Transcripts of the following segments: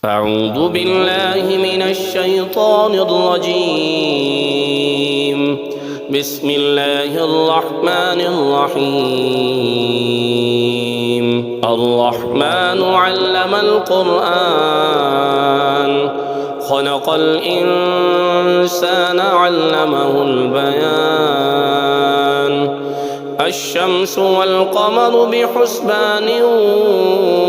أعوذ بالله من الشيطان الرجيم. بسم الله الرحمن الرحيم. الرحمن علم القرآن خلق الإنسان علمه البيان. الشمس والقمر بحسبان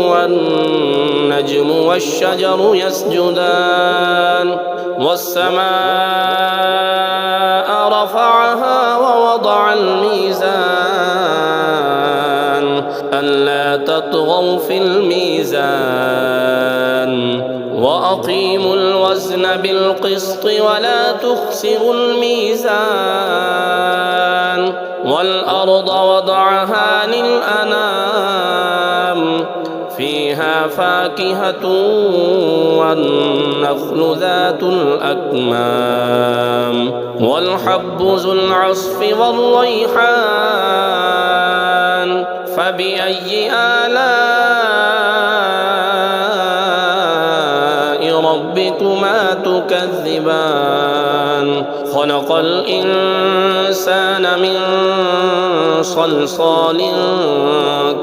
والنجم والشجر يسجدان. والسماء رفعها ووضع الميزان ألا تطغوا في الميزان وأقيموا الوزن بالقسط ولا تخسروا الميزان. والأرض وضعها للأنام فيها فاكهة والنخل ذات الأكمام والحب ذو العصف والريحان. فبأي آلاء ربكما تكذبان؟ خلق الإنسان من صلصال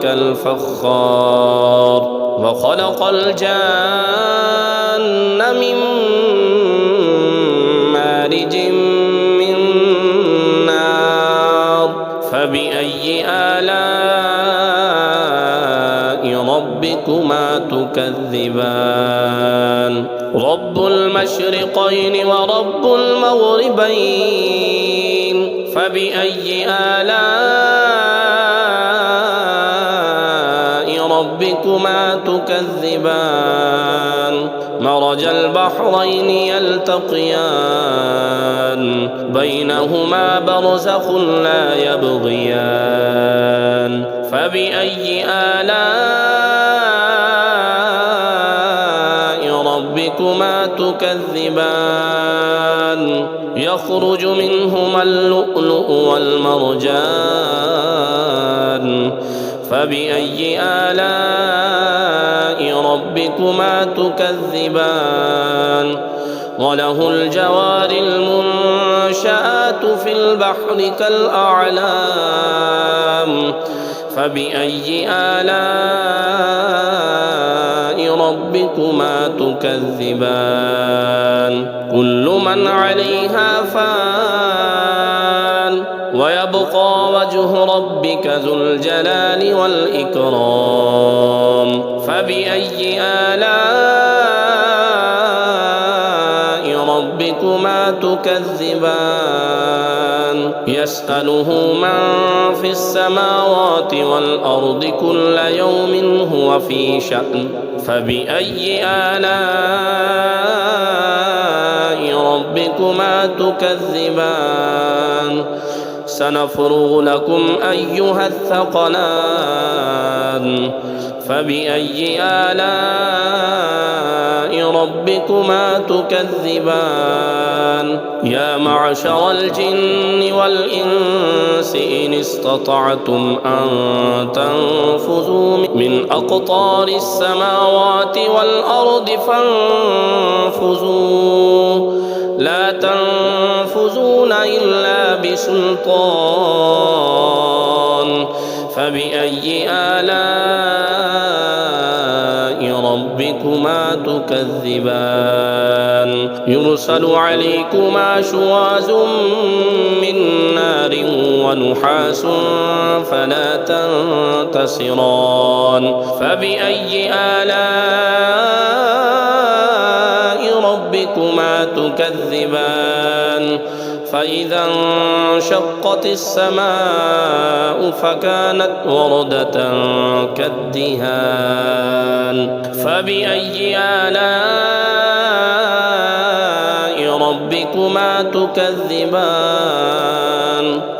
كالفخار وخلق الجان من مارج من نار. فبأي آلاء ربكما تكذبان؟ رب المشرقين ورب المغربين. فبأي آلاء ربكما تكذبان؟ مرج البحرين يلتقيان بينهما برزخ لا يبغيان. فبأي آلاء ربكما تكذبان؟ يخرج منهما اللؤلؤ والمرجان. فبأي آلاء ربكما تكذبان؟ وله الجوار المنشآت في البحر كالأعلام. فبأي آلاء ربكما تكذبان؟ كل من عليها فان ويبقى وجه ربك ذو الجلال والإكرام. فبأي آلاء ربكما تكذبان؟ يسأله من في السماوات والأرض كل يوم هو في شأن. فبأي آلاء ربكما تكذبان؟ سنفرغ لكم أيها الثقلان. فبأي آلاء ربكما تكذبان؟ يا معشر الجن والإنس إن استطعتم أن تنفذوا من أقطار السماوات والأرض فانفذوا لا تنفذون إلا بسلطان. فبأي آلاء ربكما تكذبان؟ يرسل عليكما شواظ من نار ونحاس فلا تنتصران. فبأي آلاء ربكما تكذبان؟ فإذا انشقت السماء فكانت وردة كالدهان. فبأي آلاء ربكما تكذبان؟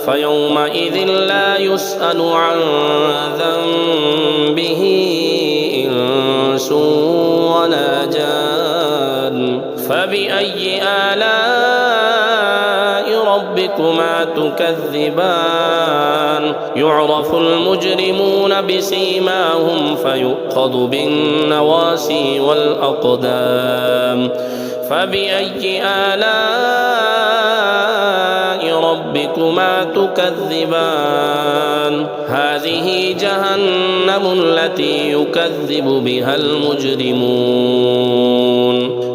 فيومئذ لا يسأل عن ذنبه إنس ولا جان. فبأي آلاء ربكما تكذبان يعرف المجرمون بسيماهم فيؤخذ بالنواسي والأقدام فبأي آلاء ربكما تكذبان هذه جهنم التي يكذب بها المجرمون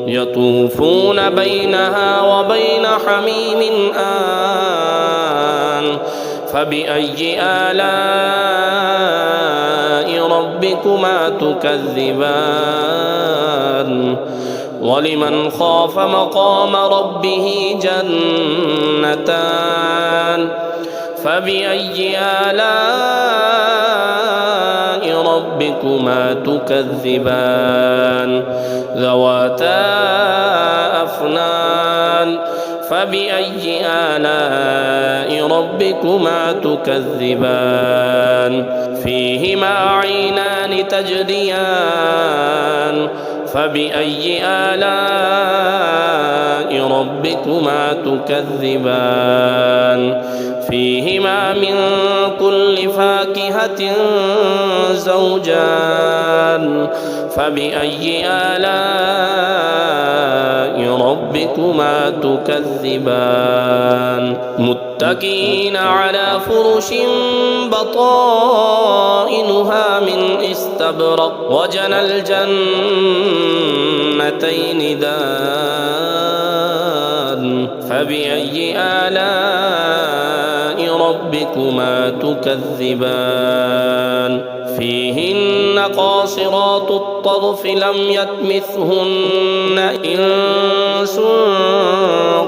يطوفون بينها وبين حميم آن فبأي آلاء ربكما تكذبان ولمن خاف مقام ربه جنتان فبأي آلاء ربكما تكذبان ذواتا أفنان فبأي آلاء ربكما تكذبان فيهما عينان تجريان فبأي آلاء ربكما تكذبان فيهما من كل فاكهة زوجان فبأي آلاء ربكما تكذبان متكئين على فرش بطائنها من استبرق وجنى الجنتين دان فبأي آلاء ربكما تكذبان فيهن قاصرات الطرف لم يطمثهن إنس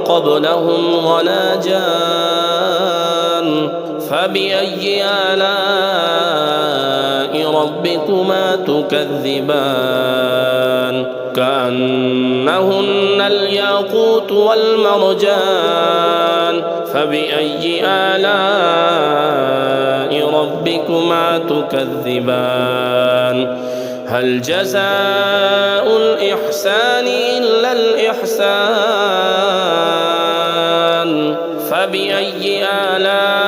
قبلهم ولا جان فبأي آلاء ربكما تكذبان كأنهن الياقوت والمرجان فبأي آلاء ربكما تكذبان هل جزاء الإحسان إلا الإحسان فبأي آلاء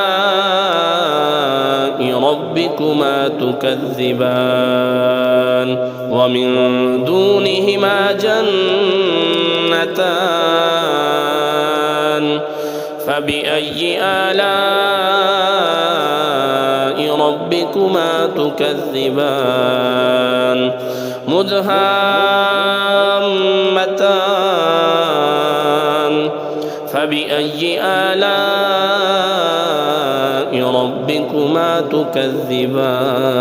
ربكما تكذبان ومن دونهما جنتان فبأي آلاء ربكما تكذبان مدهامتان فبأي آلاء ربكما تكذبان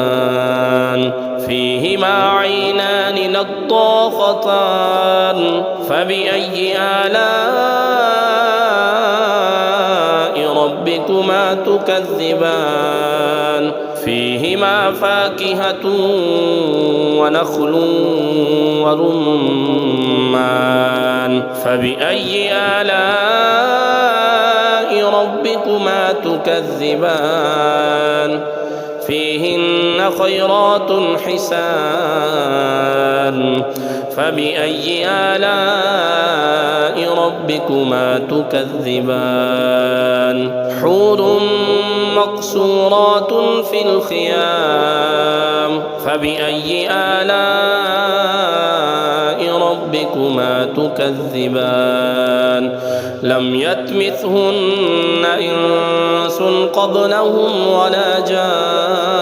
فيهما عينان نضاختان فبأي آلاء ربكما تكذبان فيهما فاكهة ونخل ورمان فبأي آلاء ربكما تكذبان فيهن خيرات حسان فبأي آلاء ربكما تكذبان حور مقصورات في الخيام فبأي آلاء ربكما تكذبان لم يطمثهن إنس قبلهم ولا جان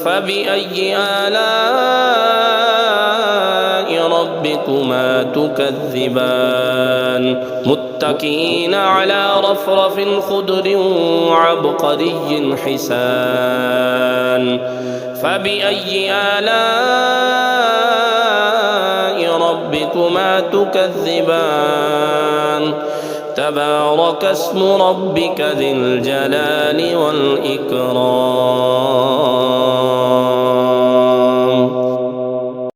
فبأي آلاء ربكما تكذبان متكئين على رفرف خضر وعبقري حسان فبأي آلاء ربكما تكذبان تبارك اسم ربك ذي الجلال والإكرام